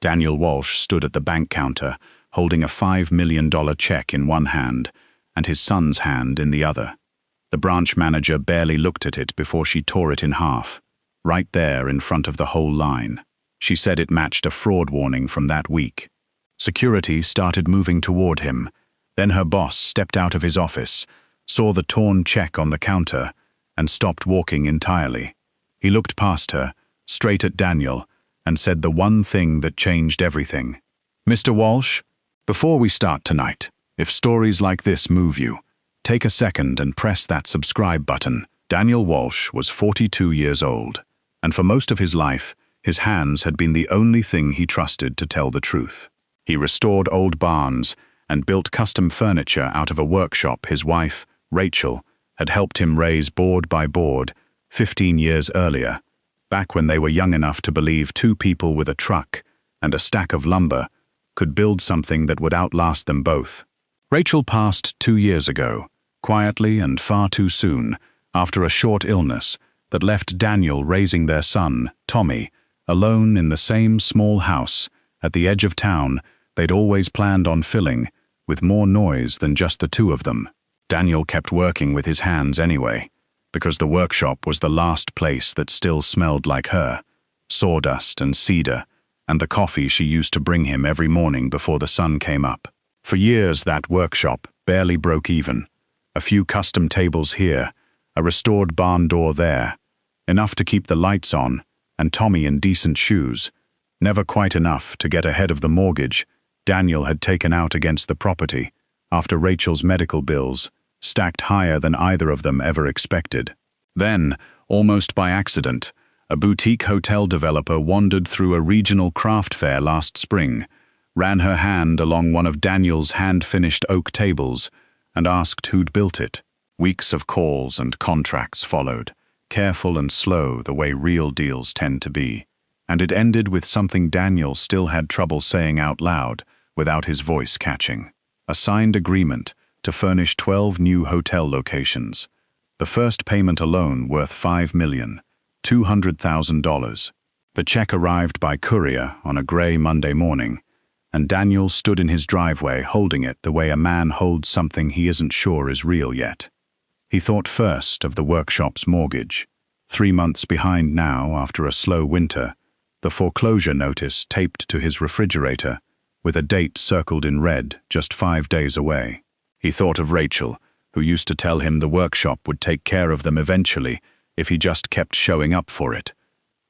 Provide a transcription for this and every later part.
Daniel Walsh stood at the bank counter, holding a $5 million check in one hand and his son's hand in the other. The branch manager barely looked at it before she tore it in half, right there in front of the whole line. She said it matched a fraud warning from that week. Security started moving toward him. Then her boss stepped out of his office, saw the torn check on the counter, and stopped walking entirely. He looked past her, straight at Daniel, and said the one thing that changed everything. "Mr. Walsh, before we start tonight, if stories like this move you, take a second and press that subscribe button." Daniel Walsh was 42 years old, and for most of his life, his hands had been the only thing he trusted to tell the truth. He restored old barns and built custom furniture out of a workshop his wife, Rachel, had helped him raise board by board 15 years earlier, back when they were young enough to believe two people with a truck and a stack of lumber could build something that would outlast them both. Rachel passed 2 years ago, quietly and far too soon, after a short illness that left Daniel raising their son, Tommy, alone in the same small house at the edge of town they'd always planned on filling with more noise than just the two of them. Daniel kept working with his hands anyway, because the workshop was the last place that still smelled like her, sawdust and cedar, and the coffee she used to bring him every morning before the sun came up. For years that workshop barely broke even. A few custom tables here, a restored barn door there, enough to keep the lights on, and Tommy in decent shoes. Never quite enough to get ahead of the mortgage Daniel had taken out against the property after Rachel's medical bills, stacked higher than either of them ever expected. Then, almost by accident, a boutique hotel developer wandered through a regional craft fair last spring, ran her hand along one of Daniel's hand-finished oak tables, and asked who'd built it. Weeks of calls and contracts followed, careful and slow the way real deals tend to be, and it ended with something Daniel still had trouble saying out loud without his voice catching. A signed agreement to furnish 12 new hotel locations. The first payment alone worth $5,200,000. The check arrived by courier on a gray Monday morning, and Daniel stood in his driveway holding it the way a man holds something he isn't sure is real yet. He thought first of the workshop's mortgage. 3 months behind now after a slow winter, the foreclosure notice taped to his refrigerator, with a date circled in red just 5 days away. He thought of Rachel, who used to tell him the workshop would take care of them eventually if he just kept showing up for it.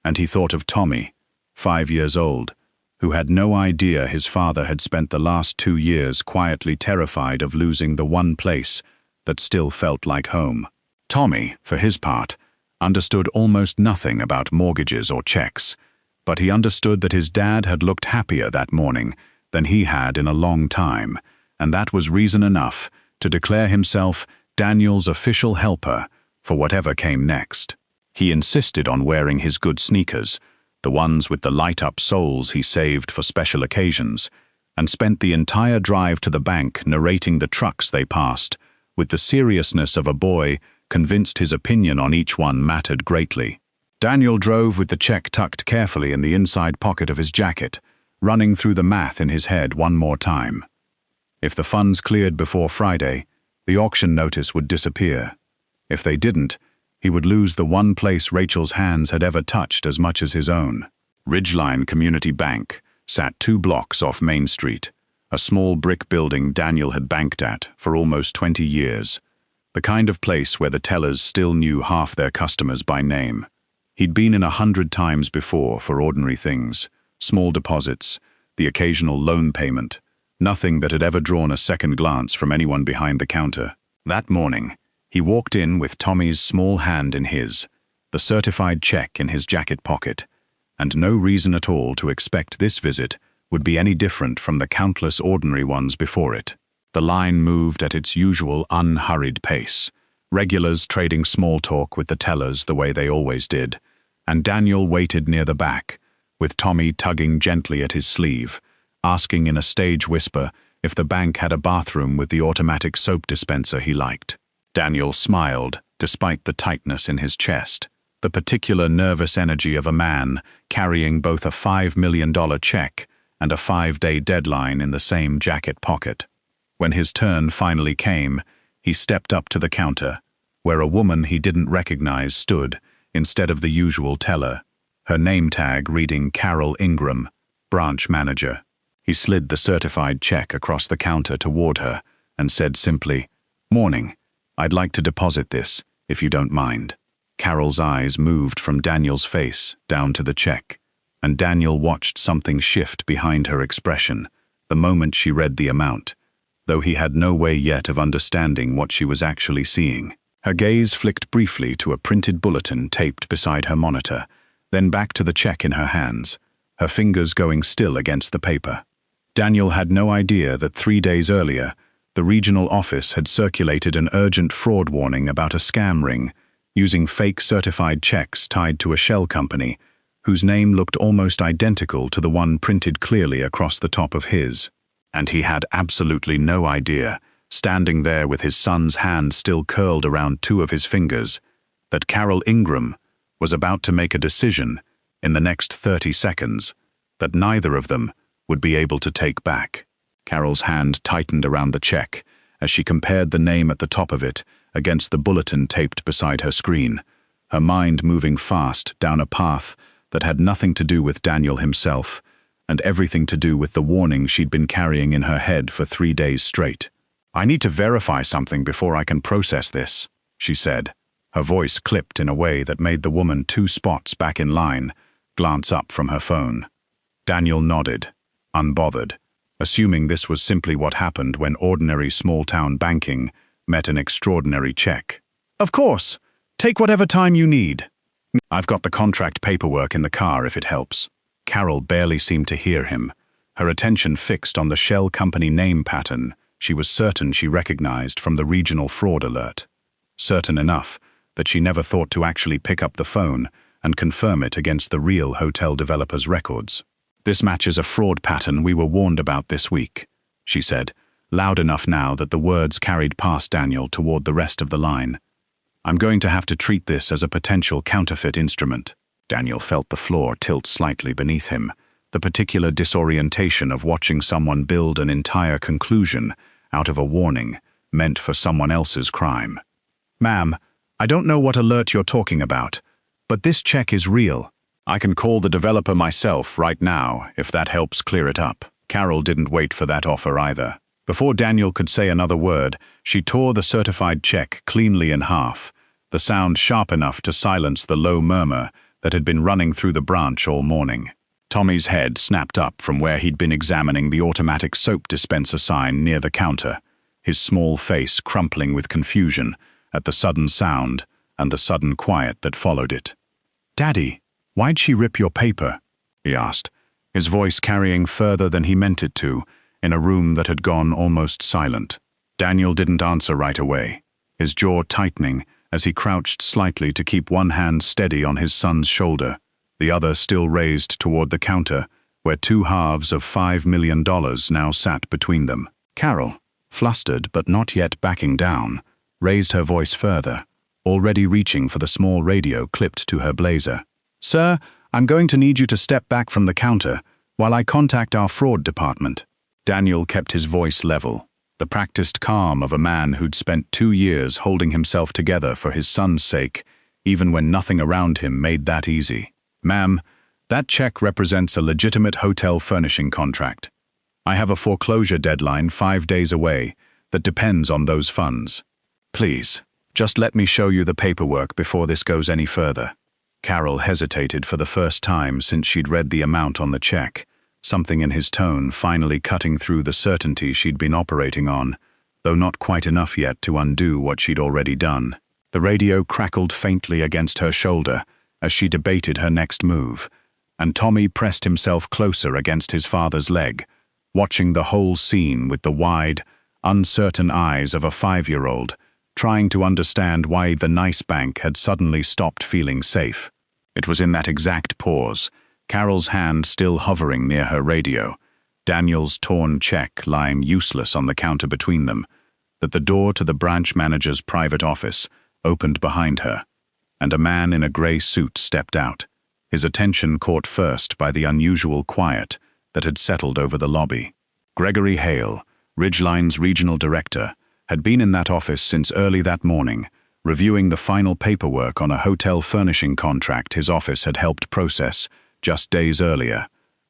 And he thought of Tommy, 5 years old, who had no idea his father had spent the last 2 years quietly terrified of losing the one place that still felt like home. Tommy, for his part, understood almost nothing about mortgages or checks, but he understood that his dad had looked happier that morning than he had in a long time, and that was reason enough to declare himself Daniel's official helper for whatever came next. He insisted on wearing his good sneakers, the ones with the light-up soles he saved for special occasions, and spent the entire drive to the bank narrating the trucks they passed, with the seriousness of a boy convinced his opinion on each one mattered greatly. Daniel drove with the check tucked carefully in the inside pocket of his jacket, running through the math in his head one more time. If the funds cleared before Friday, the auction notice would disappear. If they didn't, he would lose the one place Rachel's hands had ever touched as much as his own. Ridgeline Community Bank sat 2 blocks off Main Street, a small brick building Daniel had banked at for almost 20 years, the kind of place where the tellers still knew half their customers by name. He'd been in 100 times before for ordinary things, small deposits, the occasional loan payment, nothing that had ever drawn a second glance from anyone behind the counter. That morning, he walked in with Tommy's small hand in his, the certified check in his jacket pocket, and no reason at all to expect this visit would be any different from the countless ordinary ones before it. The line moved at its usual unhurried pace, regulars trading small talk with the tellers the way they always did, and Daniel waited near the back, with Tommy tugging gently at his sleeve, asking in a stage whisper if the bank had a bathroom with the automatic soap dispenser he liked. Daniel smiled, despite the tightness in his chest, the particular nervous energy of a man carrying both a $5 million check and a 5-day deadline in the same jacket pocket. When his turn finally came, he stepped up to the counter, where a woman he didn't recognize stood instead of the usual teller, her name tag reading Carol Ingram, branch manager. He slid the certified check across the counter toward her and said simply, "Morning. I'd like to deposit this, if you don't mind." Carol's eyes moved from Daniel's face down to the check, and Daniel watched something shift behind her expression the moment she read the amount, though he had no way yet of understanding what she was actually seeing. Her gaze flicked briefly to a printed bulletin taped beside her monitor, then back to the check in her hands, her fingers going still against the paper. Daniel had no idea that 3 days earlier, the regional office had circulated an urgent fraud warning about a scam ring using fake certified checks tied to a shell company whose name looked almost identical to the one printed clearly across the top of his. And he had absolutely no idea, standing there with his son's hand still curled around 2 of his fingers, that Carol Ingram was about to make a decision in the next 30 seconds that neither of them would be able to take back. Carol's hand tightened around the check as she compared the name at the top of it against the bulletin taped beside her screen, her mind moving fast down a path that had nothing to do with Daniel himself and everything to do with the warning she'd been carrying in her head for 3 days straight. "I need to verify something before I can process this," she said. Her voice clipped in a way that made the woman 2 spots back in line glance up from her phone. Daniel nodded, unbothered, assuming this was simply what happened when ordinary small-town banking met an extraordinary check. "Of course. Take whatever time you need. I've got the contract paperwork in the car if it helps." Carol barely seemed to hear him, her attention fixed on the shell company name pattern she was certain she recognized from the regional fraud alert. Certain enough that she never thought to actually pick up the phone and confirm it against the real hotel developer's records. "This matches a fraud pattern we were warned about this week," she said, loud enough now that the words carried past Daniel toward the rest of the line. "I'm going to have to treat this as a potential counterfeit instrument." Daniel felt the floor tilt slightly beneath him, the particular disorientation of watching someone build an entire conclusion out of a warning meant for someone else's crime. "Ma'am, I don't know what alert you're talking about, but this check is real. I can call the developer myself right now if that helps clear it up." Carol didn't wait for that offer either. Before Daniel could say another word, she tore the certified check cleanly in half, the sound sharp enough to silence the low murmur that had been running through the branch all morning. Tommy's head snapped up from where he'd been examining the automatic soap dispenser sign near the counter, his small face crumpling with confusion at the sudden sound and the sudden quiet that followed it. "Daddy, why'd she rip your paper?" he asked, his voice carrying further than he meant it to, in a room that had gone almost silent. Daniel didn't answer right away, his jaw tightening as he crouched slightly to keep one hand steady on his son's shoulder, the other still raised toward the counter, where 2 halves of $5 million now sat between them. Carol, flustered but not yet backing down, raised her voice further, already reaching for the small radio clipped to her blazer. "Sir, I'm going to need you to step back from the counter while I contact our fraud department." Daniel kept his voice level, the practiced calm of a man who'd spent 2 years holding himself together for his son's sake, even when nothing around him made that easy. "Ma'am, that check represents a legitimate hotel furnishing contract. I have a foreclosure deadline 5 days away that depends on those funds. Please, just let me show you the paperwork before this goes any further." Carol hesitated for the first time since she'd read the amount on the check, something in his tone finally cutting through the certainty she'd been operating on, though not quite enough yet to undo what she'd already done. The radio crackled faintly against her shoulder as she debated her next move, and Tommy pressed himself closer against his father's leg, watching the whole scene with the wide, uncertain eyes of a 5-year-old, trying to understand why the nice bank had suddenly stopped feeling safe. It was in that exact pause, Carol's hand still hovering near her radio, Daniel's torn check lying useless on the counter between them, that the door to the branch manager's private office opened behind her, and a man in a grey suit stepped out, his attention caught first by the unusual quiet that had settled over the lobby. Gregory Hale, Ridgeline's regional director, had been in that office since early that morning, reviewing the final paperwork on a hotel furnishing contract his office had helped process just days earlier,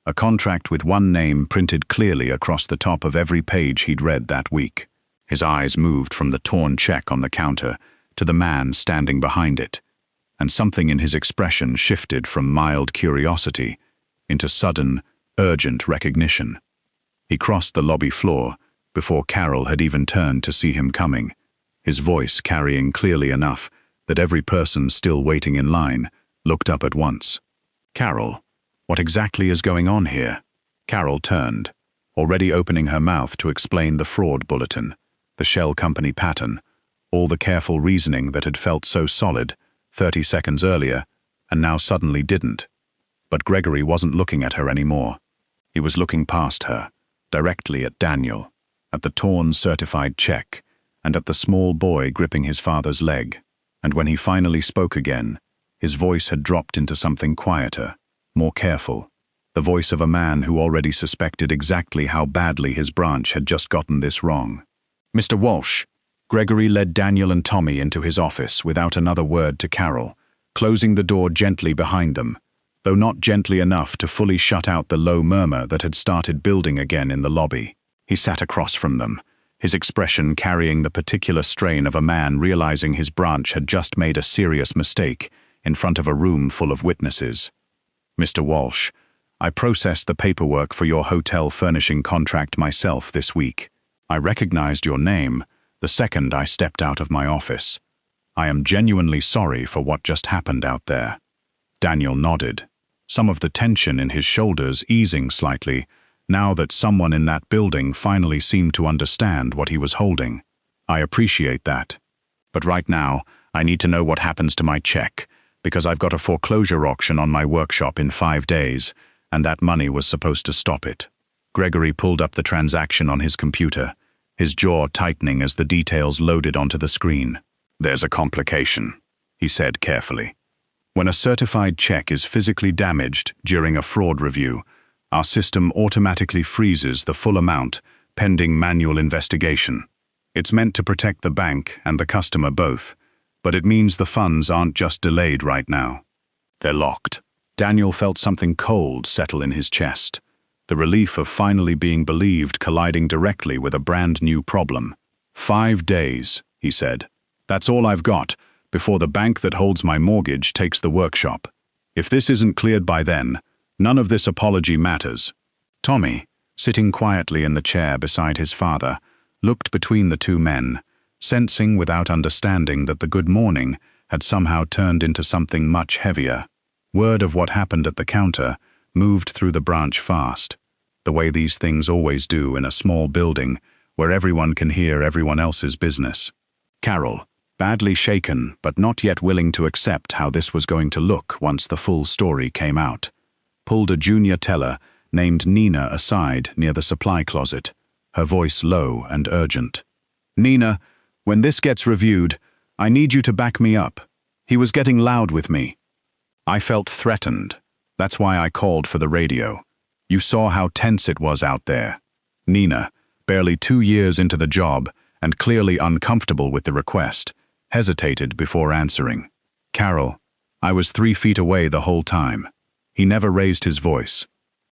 a contract with one name printed clearly across the top of every page he'd read that week. His eyes moved from the torn check on the counter to the man standing behind it, and something in his expression shifted from mild curiosity into sudden, urgent recognition. He crossed the lobby floor before Carol had even turned to see him coming, his voice carrying clearly enough that every person still waiting in line looked up at once. "Carol, what exactly is going on here?" Carol turned, already opening her mouth to explain the fraud bulletin, the shell company pattern, all the careful reasoning that had felt so solid 30 seconds earlier and now suddenly didn't. But Gregory wasn't looking at her anymore. He was looking past her, directly at Daniel, at the torn certified check, and at the small boy gripping his father's leg. And when he finally spoke again, his voice had dropped into something quieter, more careful, the voice of a man who already suspected exactly how badly his branch had just gotten this wrong. "Mr. Walsh." Gregory led Daniel and Tommy into his office without another word to Carol, closing the door gently behind them, though not gently enough to fully shut out the low murmur that had started building again in the lobby. He sat across from them, his expression carrying the particular strain of a man realizing his branch had just made a serious mistake in front of a room full of witnesses. "Mr. Walsh, I processed the paperwork for your hotel furnishing contract myself this week. I recognized your name the second I stepped out of my office. I am genuinely sorry for what just happened out there." Daniel nodded, some of the tension in his shoulders easing slightly, now that someone in that building finally seemed to understand what he was holding. "I appreciate that. But right now, I need to know what happens to my check, because I've got a foreclosure auction on my workshop in 5 days, and that money was supposed to stop it." Gregory pulled up the transaction on his computer, his jaw tightening as the details loaded onto the screen. "There's a complication," he said carefully. "When a certified check is physically damaged during a fraud review, our system automatically freezes the full amount pending manual investigation. It's meant to protect the bank and the customer both, but it means the funds aren't just delayed right now. They're locked." Daniel felt something cold settle in his chest, the relief of finally being believed colliding directly with a brand new problem. 5 days, he said. "That's all I've got before the bank that holds my mortgage takes the workshop. If this isn't cleared by then, none of this apology matters." Tommy, sitting quietly in the chair beside his father, looked between the two men, sensing without understanding that the good morning had somehow turned into something much heavier. Word of what happened at the counter moved through the branch fast, the way these things always do in a small building where everyone can hear everyone else's business. Carol, badly shaken but not yet willing to accept how this was going to look once the full story came out, pulled a junior teller named Nina aside near the supply closet, her voice low and urgent. "Nina, when this gets reviewed, I need you to back me up. He was getting loud with me." I felt threatened. That's why I called for the radio. You saw how tense it was out there. Nina, barely 2 years into the job and clearly uncomfortable with the request, hesitated before answering. "Carol, I was 3 feet away the whole time." He never raised his voice.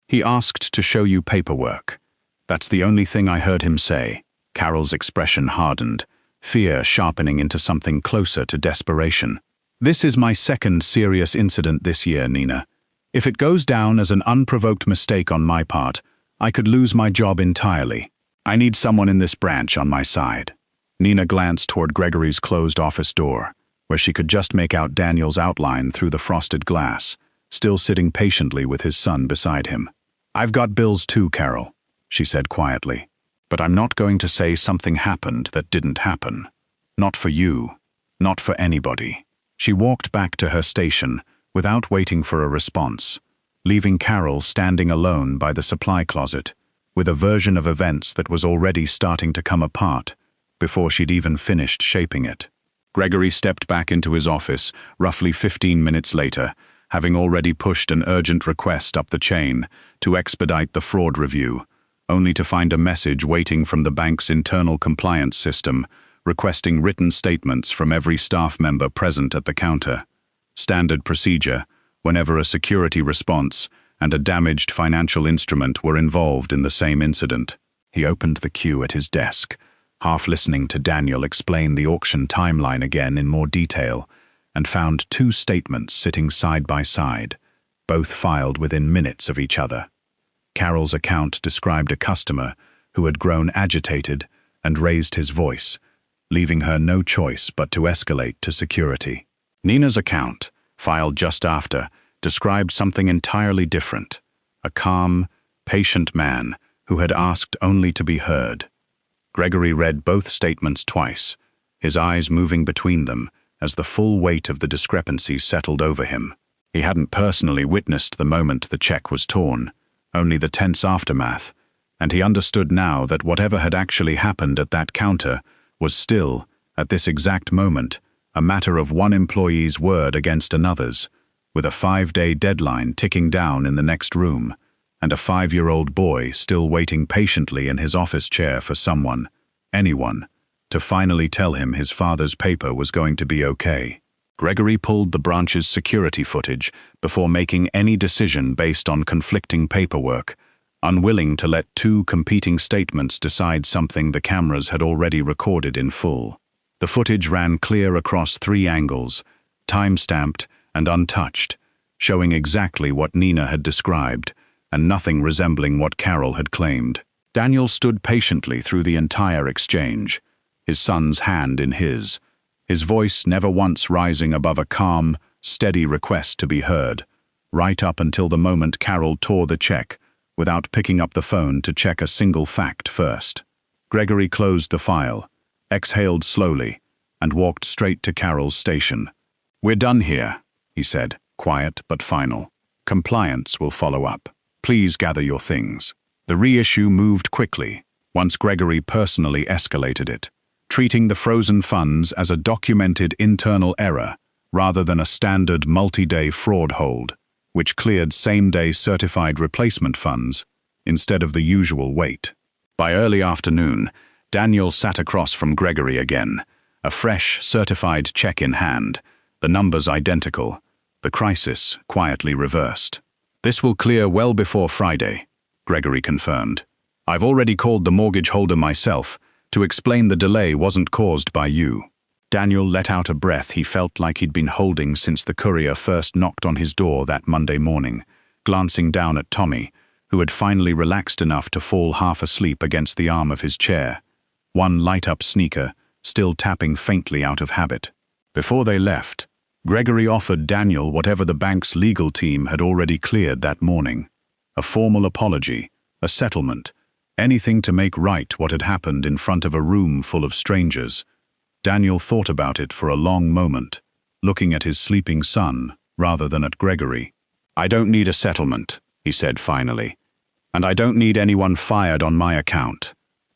"He asked to show you paperwork. That's the only thing I heard him say." Carol's expression hardened, fear sharpening into something closer to desperation. "This is my second serious incident this year, Nina. If it goes down as an unprovoked mistake on my part, I could lose my job entirely. I need someone in this branch on my side." Nina glanced toward Gregory's closed office door, where she could just make out Daniel's outline through the frosted glass, still sitting patiently with his son beside him. "I've got bills too, Carol," she said quietly. "But I'm not going to say something happened that didn't happen. Not for you. Not for anybody." She walked back to her station without waiting for a response, leaving Carol standing alone by the supply closet, with a version of events that was already starting to come apart before she'd even finished shaping it. Gregory stepped back into his office roughly 15 minutes later, having already pushed an urgent request up the chain to expedite the fraud review, only to find a message waiting from the bank's internal compliance system requesting written statements from every staff member present at the counter. Standard procedure whenever a security response and a damaged financial instrument were involved in the same incident. He opened the queue at his desk, half listening to Daniel explain the auction timeline again in more detail, and found two statements sitting side by side, both filed within minutes of each other. Carol's account described a customer who had grown agitated and raised his voice, leaving her no choice but to escalate to security. Nina's account, filed just after, described something entirely different: a calm, patient man who had asked only to be heard. Gregory read both statements twice, his eyes moving between them as the full weight of the discrepancy settled over him. He hadn't personally witnessed the moment the check was torn, only the tense aftermath, and he understood now that whatever had actually happened at that counter was still, at this exact moment, a matter of one employee's word against another's, with a 5-day deadline ticking down in the next room, and a 5-year-old boy still waiting patiently in his office chair for someone, anyone, to finally tell him his father's paper was going to be okay. Gregory pulled the branch's security footage before making any decision based on conflicting paperwork, unwilling to let two competing statements decide something the cameras had already recorded in full. The footage ran clear across 3 angles, time-stamped and untouched, showing exactly what Nina had described, and nothing resembling what Carol had claimed. Daniel stood patiently through the entire exchange, his son's hand in his voice never once rising above a calm, steady request to be heard, right up until the moment Carol tore the check, without picking up the phone to check a single fact first. Gregory closed the file, exhaled slowly, and walked straight to Carol's station. "We're done here," he said, quiet but final. "Compliance will follow up. Please gather your things." The reissue moved quickly, once Gregory personally escalated it, treating the frozen funds as a documented internal error rather than a standard multi-day fraud hold, which cleared same-day certified replacement funds instead of the usual wait. By early afternoon, Daniel sat across from Gregory again, a fresh, certified check in hand, the numbers identical, the crisis quietly reversed. "This will clear well before Friday," Gregory confirmed. "I've already called the mortgage holder myself to explain the delay wasn't caused by you." Daniel let out a breath he felt like he'd been holding since the courier first knocked on his door that Monday morning, glancing down at Tommy, who had finally relaxed enough to fall half asleep against the arm of his chair, one light-up sneaker still tapping faintly out of habit. Before they left, Gregory offered Daniel whatever the bank's legal team had already cleared that morning: a formal apology, a settlement, anything to make right what had happened in front of a room full of strangers. Daniel thought about it for a long moment, looking at his sleeping son rather than at Gregory. "I don't need a settlement," he said finally, "and I don't need anyone fired on my account,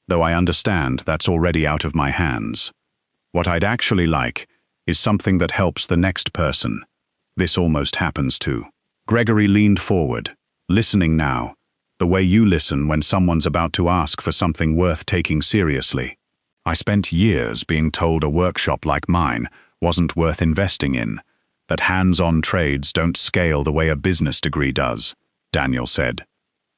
though I understand that's already out of my hands. What I'd actually like is something that helps the next person this almost happens to." Gregory leaned forward, listening now, the way you listen when someone's about to ask for something worth taking seriously. "I spent years being told a workshop like mine wasn't worth investing in, that hands-on trades don't scale the way a business degree does," Daniel said.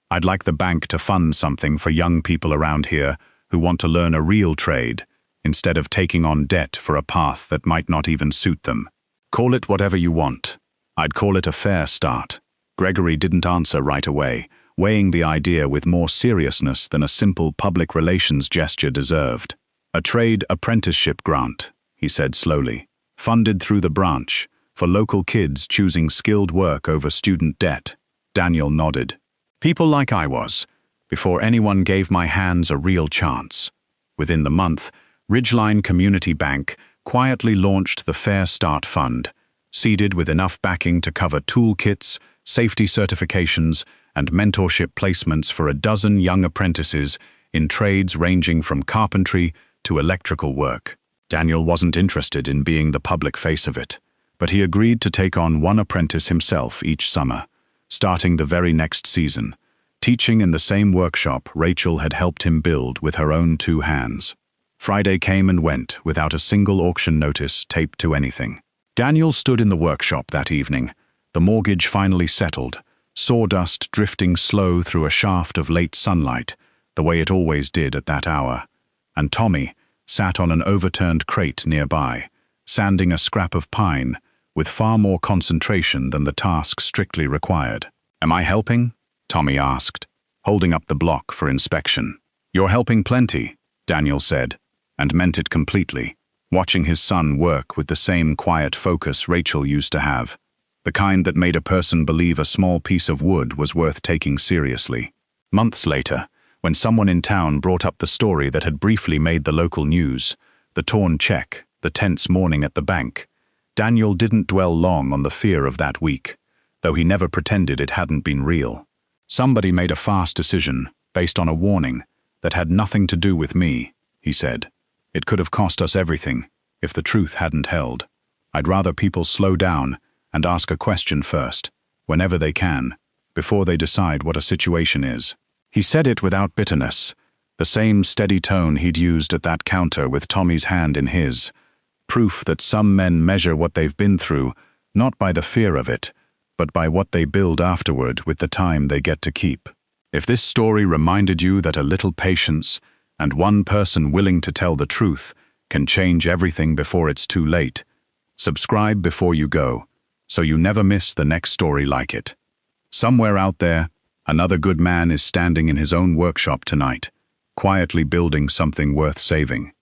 "I'd like the bank to fund something for young people around here who want to learn a real trade, instead of taking on debt for a path that might not even suit them. Call it whatever you want. I'd call it a fair start." Gregory didn't answer right away, weighing the idea with more seriousness than a simple public relations gesture deserved. "A trade apprenticeship grant," he said slowly, "funded through the branch, for local kids choosing skilled work over student debt." Daniel nodded. "People like I was, before anyone gave my hands a real chance." Within the month, Ridgeline Community Bank quietly launched the Fair Start Fund, seeded with enough backing to cover toolkits, safety certifications, and mentorship placements for a dozen young apprentices in trades ranging from carpentry to electrical work. Daniel wasn't interested in being the public face of it, But he agreed to take on one apprentice himself each summer, starting the very next season, teaching in the same workshop Rachel had helped him build with her own 2 hands. Friday came and went without a single auction notice taped to anything. Daniel stood in the workshop that evening, the mortgage finally settled, sawdust drifting slow through a shaft of late sunlight, the way it always did at that hour. And Tommy sat on an overturned crate nearby, sanding a scrap of pine with far more concentration than the task strictly required. "Am I helping?" Tommy asked, holding up the block for inspection. "You're helping plenty," Daniel said, and meant it completely, watching his son work with the same quiet focus Rachel used to have, the kind that made a person believe a small piece of wood was worth taking seriously. Months later, when someone in town brought up the story that had briefly made the local news, the torn check, the tense morning at the bank, Daniel didn't dwell long on the fear of that week, though he never pretended it hadn't been real. "Somebody made a fast decision, based on a warning, that had nothing to do with me," he said. "It could have cost us everything, if the truth hadn't held. I'd rather people slow down and ask a question first, whenever they can, before they decide what a situation is." He said it without bitterness, the same steady tone he'd used at that counter with Tommy's hand in his, proof that some men measure what they've been through, not by the fear of it, but by what they build afterward with the time they get to keep. If this story reminded you that a little patience and one person willing to tell the truth can change everything before it's too late, subscribe before you go, so you never miss the next story like it. Somewhere out there, another good man is standing in his own workshop tonight, quietly building something worth saving.